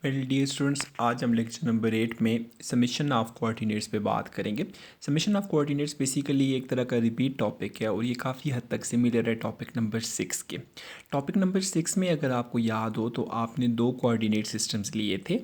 Well dear students, आज हम lecture number 8 में समेशन ऑफ कोऑर्डिनेट्स पे बात करेंगे। समेशन ऑफ कोऑर्डिनेट्स बेसिकली एक तरह का रिपीट टॉपिक है और ये काफ़ी हद तक सिमिलर है टॉपिक नंबर 6 के। टॉपिक नंबर 6 में अगर आपको याद हो तो आपने दो कोऑर्डिनेट सिस्टम्स लिए थे।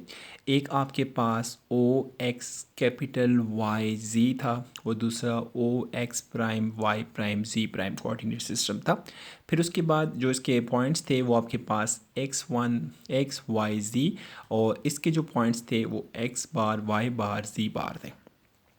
एक आपके पास ओ एक्स कैपिटल वाई जी था और दूसरा ओ एक्स प्राइम वाई प्राइम जी प्राइम कोऑर्डिनेट सिस्टम था। फिर उसके बाद जो इसके पॉइंट्स थे वो आपके पास x1 एक्स वाई जी और इसके जो पॉइंट्स थे वो x बार y बार z बार थे।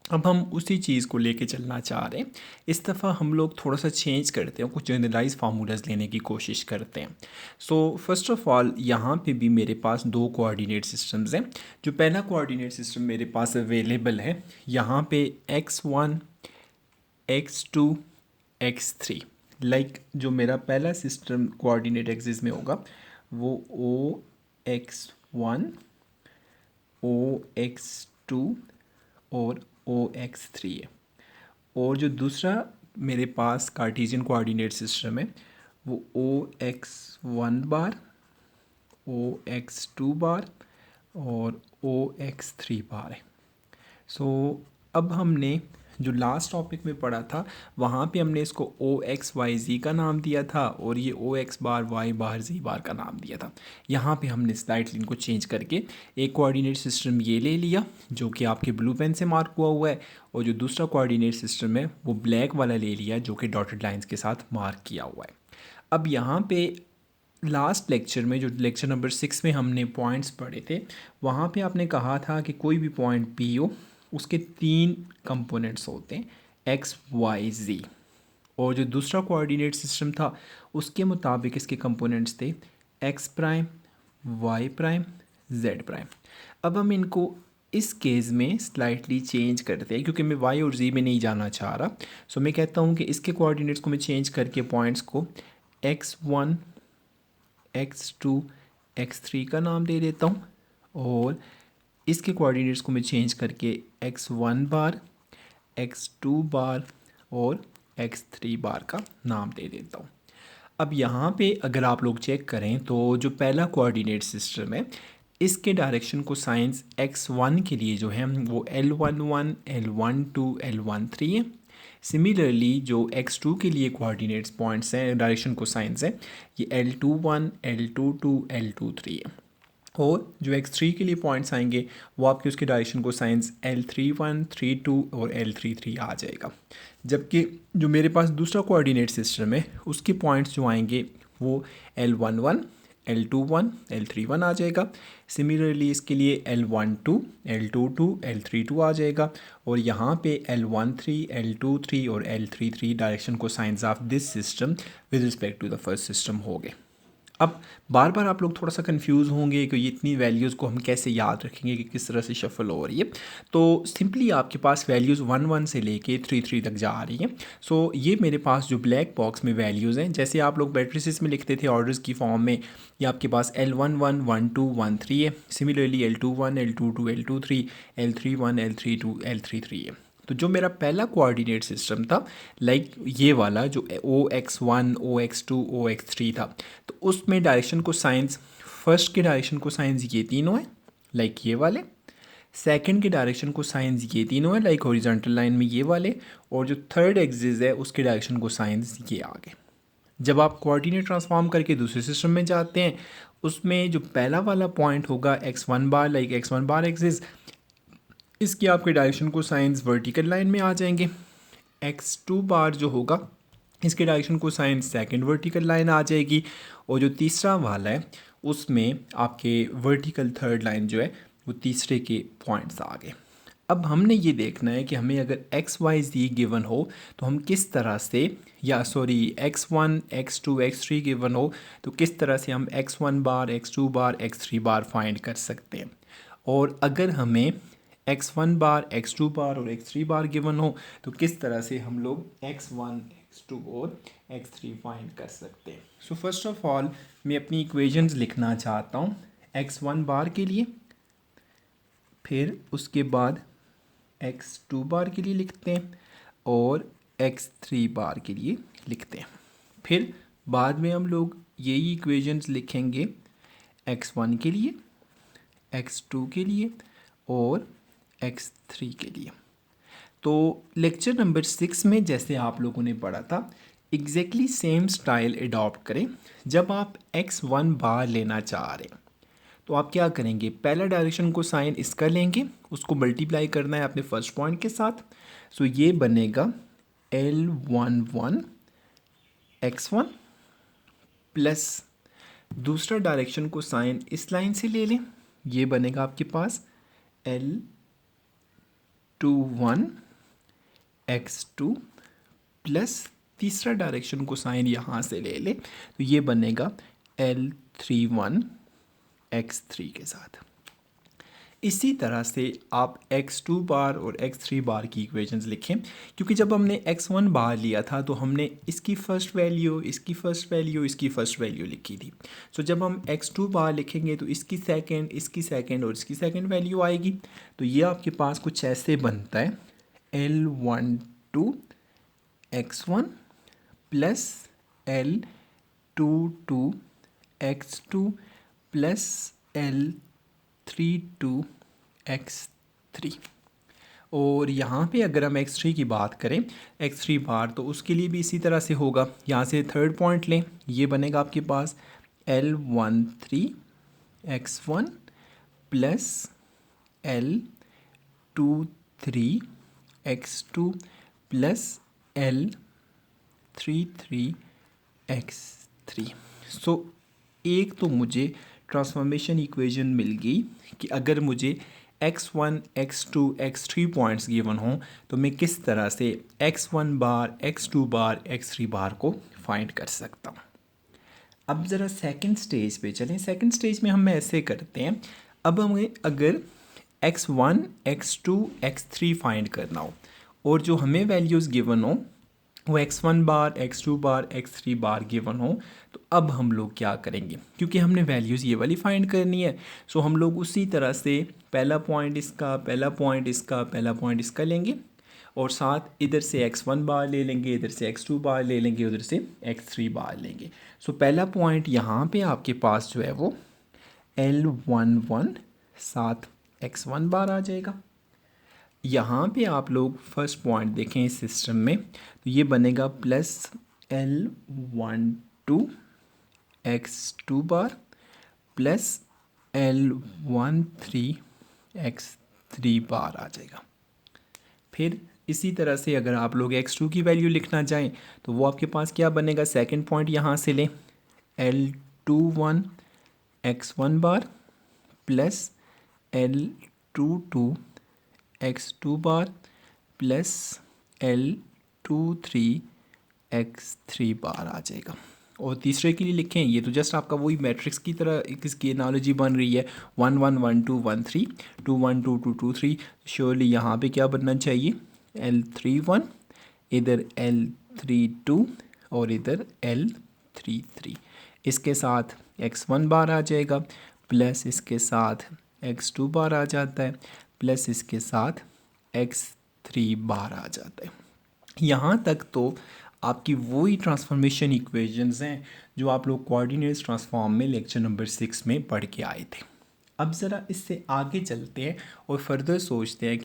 अब हम उसी चीज़ को लेके चलना चाह रहे हैं। इस दफ़ा हम लोग थोड़ा सा चेंज करते हैं, कुछ जनरलाइज फार्मूलाज लेने की कोशिश करते हैं। सो फर्स्ट ऑफ ऑल यहाँ पे भी मेरे पास दो कोऑर्डिनेट सिस्टम्स हैं। जो पहला कोऑर्डिनेट सिस्टम मेरे पास अवेलेबल है, यहाँ पे x1 x2 x3 लाइक जो मेरा पहला सिस्टम कोऑर्डिनेट एक्सिस में होगा वो O X one O X two और ओ एक्स थ्री है। और जो दूसरा मेरे पास कार्टेशियन कोऑर्डिनेट सिस्टम है वो O X one bar O X two bar और ओ एक्स थ्री बार है। सो अब हमने जो लास्ट टॉपिक में पढ़ा था वहाँ पे हमने इसको ओ एक्स वाई जी का नाम दिया था और ये ओ एक्स बार वाई बार जी बार का नाम दिया था। यहाँ पे हमने स्लाइटली इनको चेंज करके एक कोऑर्डिनेट सिस्टम ये ले लिया जो कि आपके ब्लू पेन से मार्क हुआ है और जो दूसरा कोऑर्डिनेट सिस्टम है वो ब्लैक वाला ले लिया जो कि डॉटेड लाइंस के साथ मार्क किया हुआ है। अब यहाँ पे लास्ट लेक्चर में जो लेक्चर नंबर 6 में हमने पॉइंट्स पढ़े थे वहाँ पे आपने कहा था कि कोई भी पॉइंट पी हो उसके तीन कंपोनेंट्स होते हैं एक्स वाई जी और जो दूसरा कोऑर्डिनेट सिस्टम था उसके मुताबिक इसके कंपोनेंट्स थे X prime Y prime Z prime. अब हम इनको इस केस में स्लाइटली चेंज करते हैं क्योंकि मैं वाई और जी में नहीं जाना चाह रहा। सो मैं कहता हूँ कि इसके कोऑर्डिनेट्स को मैं चेंज करके पॉइंट्स को x1 x2 x3 का नाम दे देता हूँ और इसके कोऑर्डिनेट्स को मैं चेंज करके x1 बार x2 बार और x3 बार का नाम दे देता हूँ। अब यहाँ पे अगर आप लोग चेक करें तो जो पहला कोऑर्डिनेट सिस्टम है इसके डायरेक्शन को साइंस x1 के लिए जो है वो L11 L12 L13 है। सिमिलरली जो x2 के लिए कोऑर्डिनेट्स पॉइंट्स हैं डायरेक्शन को साइंस है ये L21 L22 L23 है। और जो x3 के लिए पॉइंट्स आएंगे वो आपके उसके डायरेक्शन को साइंस L31 32 और L33 आ जाएगा। जबकि जो मेरे पास दूसरा कोऑर्डिनेट सिस्टम है उसके पॉइंट्स जो आएंगे वो L11 L21 L31 आ जाएगा। सिमिलरली इसके लिए L12 L22 L32 आ जाएगा और यहाँ पे L13 L23 और L33 डायरेक्शन को cosines of this system with respect to the first system हो गए। अब बार बार आप लोग थोड़ा सा कंफ्यूज होंगे कि ये इतनी वैल्यूज़ को हम कैसे याद रखेंगे कि किस तरह से शफल हो रही है। तो सिंपली आपके पास वैल्यूज़ 1 1 से लेके 3 3 तक जा रही हैं। सो ये मेरे पास जो ब्लैक बॉक्स में वैल्यूज़ हैं जैसे आप लोग मैट्रिसेस में लिखते थे ऑर्डर्स की फॉर्म में, ये आपके पास L11 12 13 है। Similarly L21 L22 L23 L31 L32 L33 है। तो जो मेरा पहला कोऑर्डिनेट सिस्टम था लाइक ये वाला जो OX1 OX2 OX3 था तो उसमें डायरेक्शन को साइंस फर्स्ट के डायरेक्शन को साइंस ये तीनों है लाइक ये वाले, सेकंड के डायरेक्शन को साइंस ये तीनों है लाइक हॉरिजॉन्टल लाइन में ये वाले, और जो थर्ड एक्सिस है उसके डायरेक्शन को साइंस ये आगे। जब आप कोऑर्डिनेट ट्रांसफॉर्म करके दूसरे सिस्टम में जाते हैं उसमें जो पहला वाला पॉइंट होगा x1 बार लाइक x1 बार एक्सिस, इसकी आपके डायरेक्शन को साइंस वर्टिकल लाइन में आ जाएंगे। x2 बार जो होगा इसके डायरेक्शन को साइंस सेकंड वर्टिकल लाइन आ जाएगी और जो तीसरा वाला है उसमें आपके वर्टिकल थर्ड लाइन जो है वो तीसरे के पॉइंट्स आ गए। अब हमने ये देखना है कि हमें अगर एक्स वाई जी गिवन हो तो हम किस तरह से, या sorry x1 x2 x3 given हो तो किस तरह से हम x1 बार x2 बार x3 बार फाइंड कर सकते हैं। और अगर हमें x1 बार x2 बार और x3 बार गिवन हो तो किस तरह से हम लोग x1 x2 और x3 फाइंड कर सकते हैं। सो फर्स्ट ऑफ ऑल मैं अपनी इक्वेशंस लिखना चाहता हूँ x1 बार के लिए, फिर उसके बाद x2 बार के लिए लिखते हैं और x3 बार के लिए लिखते हैं। फिर बाद में हम लोग यही इक्वेशंस लिखेंगे x1 के लिए, x2 के लिए और x3 के लिए। तो लेक्चर नंबर 6 में जैसे आप लोगों ने पढ़ा था एग्जैक्टली सेम स्टाइल अडॉप्ट करें। जब आप x1 बार लेना चाह रहे हैं तो आप क्या करेंगे, पहला डायरेक्शन को साइन इसका लेंगे, उसको मल्टीप्लाई करना है अपने फर्स्ट पॉइंट के साथ। सो ये बनेगा L11 x1 प्लस दूसरा डायरेक्शन को साइन इस लाइन से ले लें, ये बनेगा आपके पास L21 x2 प्लस तीसरा डायरेक्शन को साइन यहाँ से ले लें तो ये बनेगा L31 x3 के साथ। इसी तरह से आप x2 बार और x3 बार की इक्वेशंस लिखें, क्योंकि जब हमने x1 बार लिया था तो हमने इसकी फ़र्स्ट वैल्यू, इसकी फ़र्स्ट वैल्यू, इसकी फ़र्स्ट वैल्यू लिखी थी। सो जब हम x2 बार लिखेंगे तो इसकी सेकंड, इसकी सेकंड और इसकी सेकंड वैल्यू आएगी। तो ये आपके पास कुछ ऐसे बनता है L12 x1 plus L22 x2 plus L32 x3। और यहाँ पे अगर हम x3 की बात करें, x3 बार, तो उसके लिए भी इसी तरह से होगा। यहाँ से थर्ड पॉइंट लें, ये बनेगा आपके पास L13 x1 plus L23 x2 plus L33 x3। सो एक तो मुझे ट्रांसफॉर्मेशन इक्वेशन मिल गई कि अगर मुझे x1 x2 x3 points given हों तो मैं किस तरह से x1 बार x2 बार x3 बार को फाइंड कर सकता हूँ। अब ज़रा सेकंड स्टेज पे चलें। सेकंड स्टेज में हम ऐसे करते हैं, अब हमें अगर x1 x2 x3 फाइंड करना हो और जो हमें वैल्यूज़ गिवन हो वो x1 बार x2 बार x3 बार गिवन हो, तो अब हम लोग क्या करेंगे, क्योंकि हमने वैल्यूज़ ये वाली फाइंड करनी है। सो हम लोग उसी तरह से पहला पॉइंट इसका, पहला पॉइंट इसका, पहला पॉइंट इसका लेंगे और साथ इधर से x1 बार ले लेंगे, इधर से x2 बार ले लेंगे, उधर से x3 बार लेंगे। सो पहला पॉइंट यहाँ पे आपके पास जो है वो L11 साथ x1 बार आ जाएगा। यहाँ पे आप लोग फर्स्ट पॉइंट देखें इस सिस्टम में तो ये बनेगा प्लस L12 x2 बार प्लस L13 x3 बार आ जाएगा। फिर इसी तरह से अगर आप लोग x2 की वैल्यू लिखना चाहें तो वो आपके पास क्या बनेगा, सेकंड पॉइंट यहाँ से लें L21 x1 बार प्लस L22 x2 बार प्लस L23 x3 बार आ जाएगा। और तीसरे के लिए लिखें, ये तो जस्ट आपका वही मैट्रिक्स की तरह इसकी एनालॉजी बन रही है 1 1 1 2 1 3 2 1 2 2 2 3। श्योरली यहाँ पे क्या बनना चाहिए, L31, इधर L32 और इधर L33। इसके साथ x1 बार आ जाएगा प्लस इसके साथ x2 बार आ जाता है प्लस इसके साथ x3 बार आ जाता है। यहाँ तक तो आपकी वही ट्रांसफॉर्मेशन इक्वेशंस हैं जो आप लोग कोऑर्डिनेट्स ट्रांसफॉर्म में लेक्चर नंबर 6 में पढ़ के आए थे। अब ज़रा इससे आगे चलते हैं और फर्दर सोचते हैं।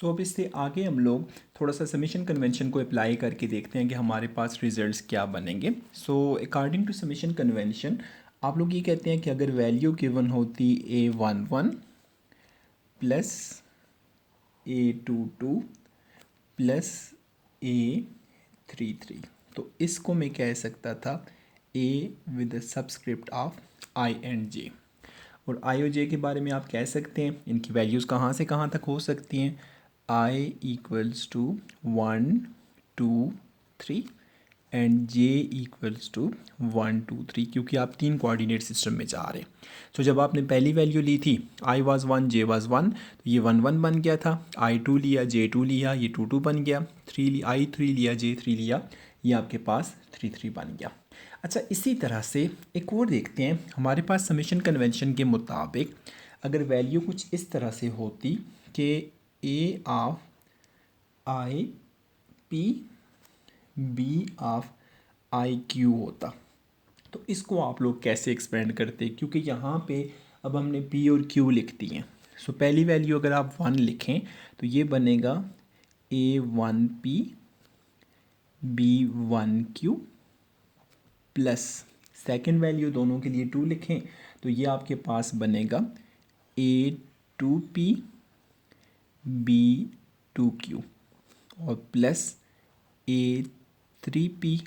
अब इससे आगे हम लोग थोड़ा सा समेशन कन्वेंशन को अप्लाई करके देखते हैं कि हमारे पास रिजल्ट्स क्या बनेंगे। अकॉर्डिंग टू समेशन कन्वेंशन आप लोग ये कहते हैं कि अगर वैल्यू गिवन होती A11 plus A22 plus A33 तो इसको मैं कह सकता था A with subscript of I and J। और I और J के बारे में आप कह सकते हैं इनकी वैल्यूज़ कहाँ से कहाँ तक हो सकती हैं, I equals to 1 2 3 and J equals to 1 2 3, क्योंकि आप तीन कोऑर्डिनेट सिस्टम में जा रहे हैं। तो जब आपने पहली वैल्यू ली थी I वाज 1 J वाज 1 तो ये 1 1 बन गया था, I2 लिया J2 लिया ये 2 2 बन गया, I3 लिया J3 लिया ये आपके पास 3 3 बन गया। अच्छा, इसी तरह से एक और देखते हैं। हमारे पास समेशन कन्वेंशन के मुताबिक अगर वैल्यू कुछ इस तरह से होती कि A of I P B of I Q होता तो इसको आप लोग कैसे एक्सपेंड करते, क्योंकि यहाँ पे अब हमने पी और क्यू लिख दी हैं। सो पहली वैल्यू अगर आप 1 लिखें तो ये बनेगा A1P B1Q plus second value दोनों के लिए 2 लिखें तो ये आपके पास बनेगा A2P B2Q और प्लस A3P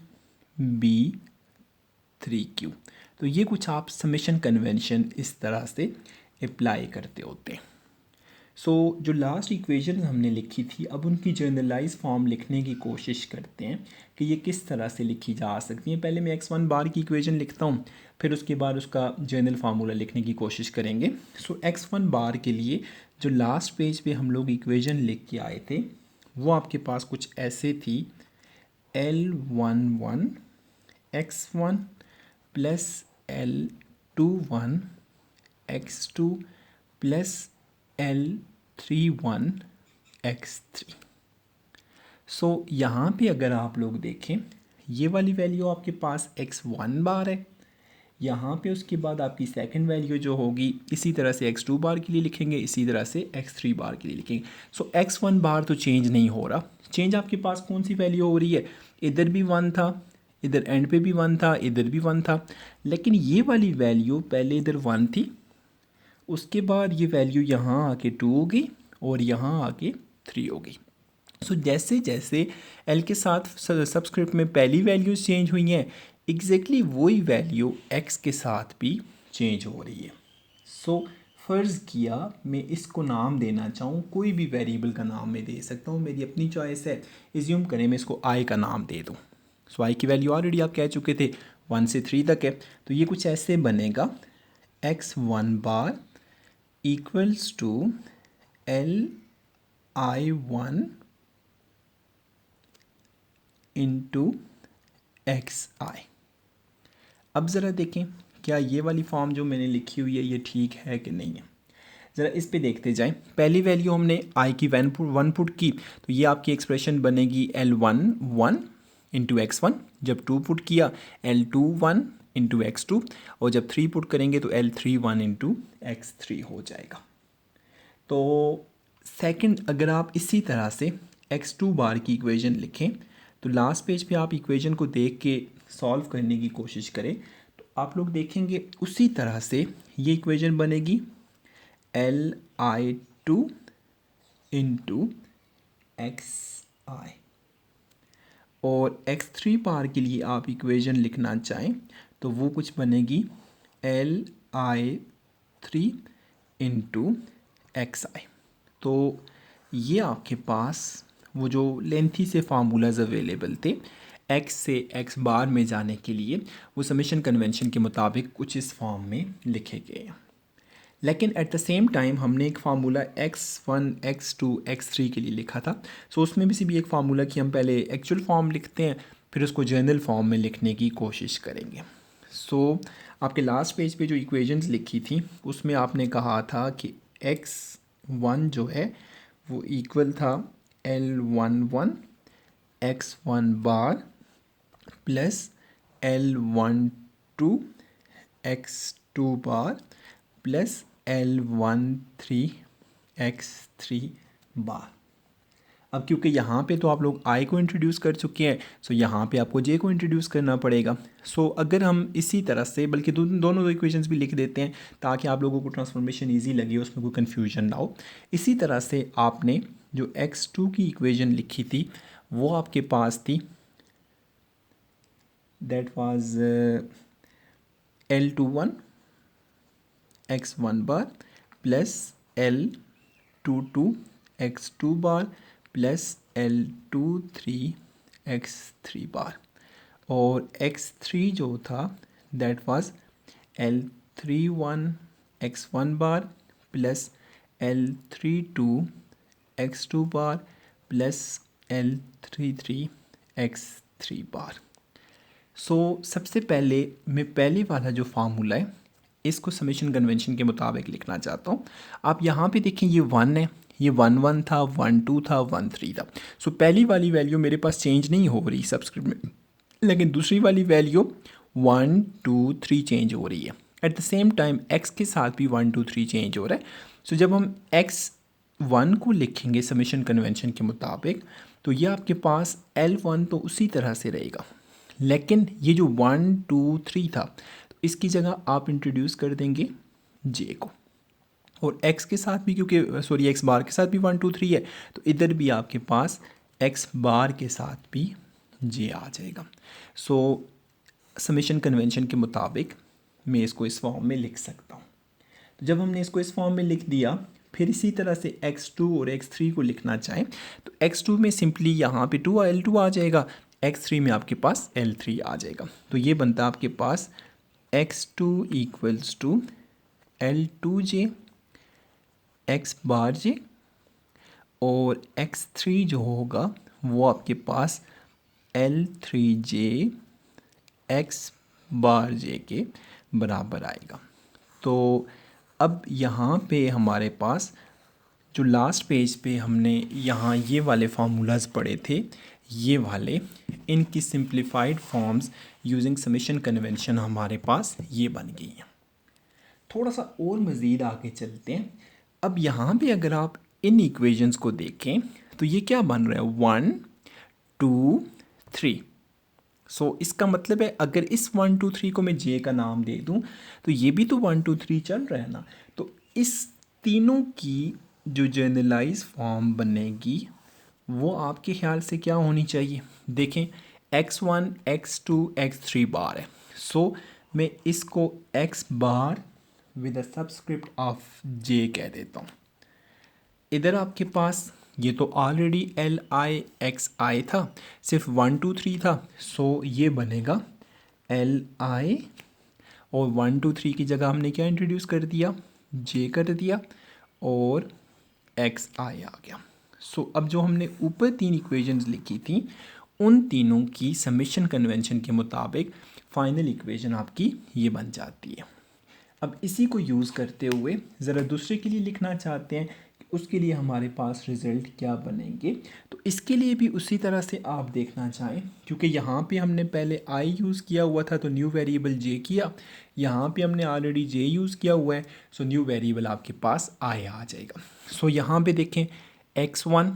B3Q। तो ये कुछ आप समेशन कन्वेंशन इस तरह से अप्लाई करते होते हैं। सो जो लास्ट इक्वेशन हमने लिखी थी, अब उनकी जनरलाइज फॉर्म लिखने की कोशिश करते हैं कि ये किस तरह से लिखी जा सकती हैं। पहले मैं x1 बार की इक्वेशन लिखता हूँ, फिर उसके बाद उसका जनरल फार्मूला लिखने की कोशिश करेंगे। सो x1 बार के लिए जो लास्ट पेज पे हम लोग इक्वेशन लिख के आए थे वो आपके पास कुछ ऐसे थी, L11 x1 plus L21 x2 plus L31 x3। सो यहाँ पे अगर आप लोग देखें ये वाली वैल्यू आपके पास x1 बार है, यहाँ पे उसके बाद आपकी सेकंड वैल्यू जो होगी इसी तरह से x2 बार के लिए लिखेंगे, इसी तरह से x3 बार के लिए लिखेंगे। सो x1 बार तो चेंज नहीं हो रहा, चेंज आपके पास कौन सी वैल्यू हो रही है, इधर भी 1 था, इधर एंड पे भी 1 था, इधर भी 1 था, लेकिन ये वाली वैल्यू पहले इधर 1 थी, उसके बाद ये वैल्यू यहाँ आके 2 हो गई और यहाँ आके 3 हो गई। सो जैसे जैसे L के साथ सबस्क्रिप्ट में पहली वैल्यूज़ चेंज हुई हैं, एग्जैक्टली वही वैल्यू X के साथ भी चेंज हो रही है। सो फ़र्ज़ किया मैं इसको नाम देना चाहूँ, कोई भी वेरिएबल का नाम मैं दे सकता हूँ, मेरी अपनी चॉइस है। एज्यूम करें मैं इसको I का नाम दे दूँ। सो I की वैल्यू ऑलरेडी आप कह चुके थे 1 से 3 तक है, तो ये कुछ ऐसे बनेगा x1 bar equals to Li1 into xi। अब ज़रा देखें क्या ये वाली फॉर्म जो मैंने लिखी हुई है ये ठीक है कि नहीं है। ज़रा इस पे देखते जाएं। पहली वैल्यू हमने i की 1 पुट की तो ये आपकी एक्सप्रेशन बनेगी L11 इंटू x1, जब 2 पुट किया L21 इंटू x2 और जब 3 पुट करेंगे तो L31 इंटू x3 हो जाएगा। तो सेकंड अगर आप इसी तरह से x2 बार की इक्वेशन लिखें तो लास्ट पेज पे आप इक्वेशन को देख के सॉल्व करने की कोशिश करें तो आप लोग देखेंगे उसी तरह से ये इक्वेशन बनेगी Li2 इंटू xi और x3 बार के लिए आप इक्वेशन लिखना चाहें तो वो कुछ बनेगी Li3 इंटू xi। तो ये आपके पास वो जो लेंथी से फार्मूलाज अवेलेबल थे x से x बार में जाने के लिए, वो समेशन कन्वेंशन के मुताबिक कुछ इस फॉर्म में लिखे गए हैं। लेकिन एट द सेम टाइम हमने एक फार्मूला x1 x2 x3 के लिए लिखा था। सो उसमें भी एक फार्मूला कि हम पहले एक्चुअल फॉर्म लिखते हैं फिर उसको जनरल फॉर्म में लिखने की कोशिश करेंगे। सो आपके लास्ट पेज पे जो इक्वेशंस लिखी थी उसमें आपने कहा था कि x1 जो है वो इक्वल था L11 x1 बार प्लस L12 x2 बार प्लस L13 x3 बार। अब क्योंकि यहाँ पे तो आप लोग I को इंट्रोड्यूस कर चुके हैं सो यहाँ पे आपको J को इंट्रोड्यूस करना पड़ेगा। सो अगर हम इसी तरह से बल्कि दोनों दो इक्वेशंस भी लिख देते हैं ताकि आप लोगों को ट्रांसफॉर्मेशन इजी लगे, उसमें कोई कन्फ्यूजन ना हो। इसी तरह से आपने जो x2 की इक्वेशन लिखी थी वो आपके पास थी, that was L21 x1 bar plus L22 x2 bar plus L23 x3 बार और x3 जो था that was L31 x1 bar plus L32 x2 bar plus L33 x3 बार। सो सबसे पहले मैं पहले वाला जो फार्मूला है इसको समेशन कन्वेंशन के मुताबिक लिखना चाहता हूँ। आप यहाँ पे देखें ये 1 है, ये 1 1 था, 1 2 था, 1 3 था। सो पहली वाली वैल्यू मेरे पास चेंज नहीं हो रही सबस्क्रिप्ट में, लेकिन दूसरी वाली वैल्यू 1 2 3 चेंज हो रही है। At the same time x के साथ भी 1 2 3 चेंज हो रहा है। सो जब हम x1 को लिखेंगे समेशन कन्वेंशन के मुताबिक, तो ये आपके पास L1 तो उसी तरह से रहेगा, लेकिन ये जो 1 2 3 था तो इसकी जगह आप इंट्रोड्यूस कर देंगे j को, और x के साथ भी क्योंकि x बार के साथ भी 1 2 3 है, तो इधर भी आपके पास x बार के साथ भी j आ जाएगा। सो समेशन कन्वेंशन के मुताबिक मैं इसको इस फॉर्म में लिख सकता हूँ। तो जब हमने इसको इस फॉर्म में लिख दिया, फिर इसी तरह से x2 और x3 को लिखना चाहें तो x2 में सिंपली यहाँ पे 2L2 आ जाएगा, x3 में आपके पास L3 आ जाएगा। तो ये बनता है आपके पास x2 equals to L2j x bar j, और x3 जो होगा वो आपके पास L3j x बार j के बराबर आएगा। तो अब यहाँ पे हमारे पास जो लास्ट पेज पे हमने यहाँ ये वाले फार्मूलाज पढ़े थे, ये वाले इनकी simplified forms using summation convention हमारे पास ये बन गई हैं। थोड़ा सा और मज़ीद आगे चलते हैं। अब यहाँ पे अगर आप इन इक्वेशंस को देखें तो ये क्या बन रहा है 1 2 3। सो इसका मतलब है अगर इस 1 2 3 को मैं j का नाम दे दूं तो ये भी तो 1 2 3 चल रहा है ना। तो इस तीनों की जो जनरलाइज फॉर्म बनेगी वो आपके ख्याल से क्या होनी चाहिए? देखें x1 x2 x3 बार है। सो मैं इसको x bar with a subscript of j कह देता हूँ। इधर आपके पास ये तो ऑलरेडी LI था, सिर्फ 1 2 3 था, सो ये बनेगा LI, और 1 2 3 की जगह हमने क्या इंट्रोड्यूस कर दिया, J कर दिया, और XI आ गया। सो अब जो हमने ऊपर तीन इक्वेशंस लिखी थी उन तीनों की समेशन कन्वेंशन के मुताबिक फाइनल इक्वेशन आपकी ये बन जाती है। अब इसी को यूज़ करते हुए ज़रा दूसरे के लिए लिखना चाहते हैं, उसके लिए हमारे पास रिज़ल्ट क्या बनेंगे। तो इसके लिए भी उसी तरह से आप देखना चाहें, क्योंकि यहाँ पे हमने पहले i यूज़ किया हुआ था तो न्यू वेरिएबल j किया, यहाँ पे हमने ऑलरेडी j यूज़ किया हुआ है, सो न्यू वेरिएबल आपके पास i आ जाएगा। सो यहाँ पे देखें x1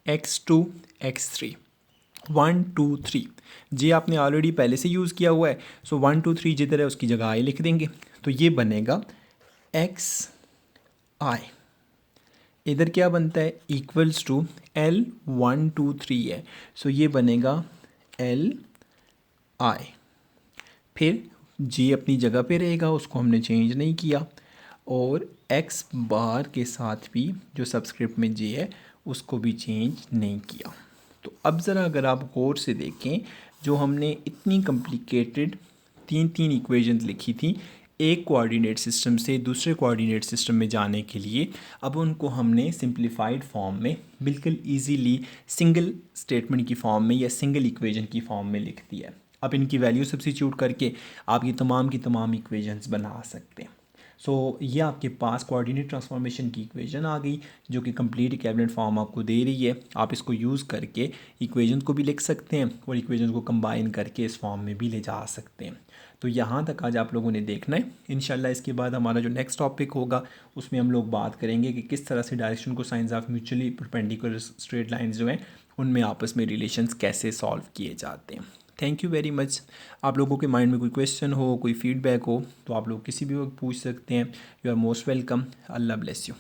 x2 x3 1 2 3 जे आपने ऑलरेडी पहले से यूज़ किया हुआ है, सो 1 2 3 जिधर है उसकी जगह i लिख देंगे, तो ये बनेगा XI। इधर क्या बनता है इक्वल्स टू L 1 2 3 है, सो ये बनेगा LI। फिर J अपनी जगह पे रहेगा, उसको हमने चेंज नहीं किया, और X बार के साथ भी जो सबस्क्रिप्ट में J है उसको भी चेंज नहीं किया। तो अब ज़रा अगर आप गौर से देखें, जो हमने इतनी कॉम्प्लिकेटेड तीन तीन इक्वेशंस लिखी थी एक कोऑर्डिनेट सिस्टम से दूसरे कोऑर्डिनेट सिस्टम में जाने के लिए, अब उनको हमने सिंप्लीफाइड फॉर्म में बिल्कुल इजीली सिंगल स्टेटमेंट की फॉर्म में या सिंगल इक्वेशन की फॉर्म में लिख दिया है। अब इनकी वैल्यू सब्स्टिट्यूट करके आप ये तमाम की तमाम इक्वेशंस बना सकते हैं। सो ये आपके पास कोऑर्डिनेट ट्रांसफॉर्मेशन की इक्वेशन आ गई जो कि कंप्लीट कैबिनेट फॉर्म आपको दे रही है। आप इसको यूज़ करके इक्वेशन को भी लिख सकते हैं और इक्वेशन को कंबाइन करके इस फॉर्म में भी ले जा सकते हैं। तो यहाँ तक आज आप लोगों ने देखना है। इंशाल्लाह इसके बाद हमारा जो नेक्स्ट टॉपिक होगा उसमें हम लोग बात करेंगे कि किस तरह से direction cosines of mutually perpendicular straight lines जो हैं उनमें आपस में रिलेशंस कैसे सॉल्व किए जाते हैं। Thank you very much. आप लोगों के माइंड में कोई क्वेश्चन हो, कोई फीडबैक हो तो आप लोग किसी भी वक्त पूछ सकते हैं। You are most welcome. अल्लाह ब्लेस यू।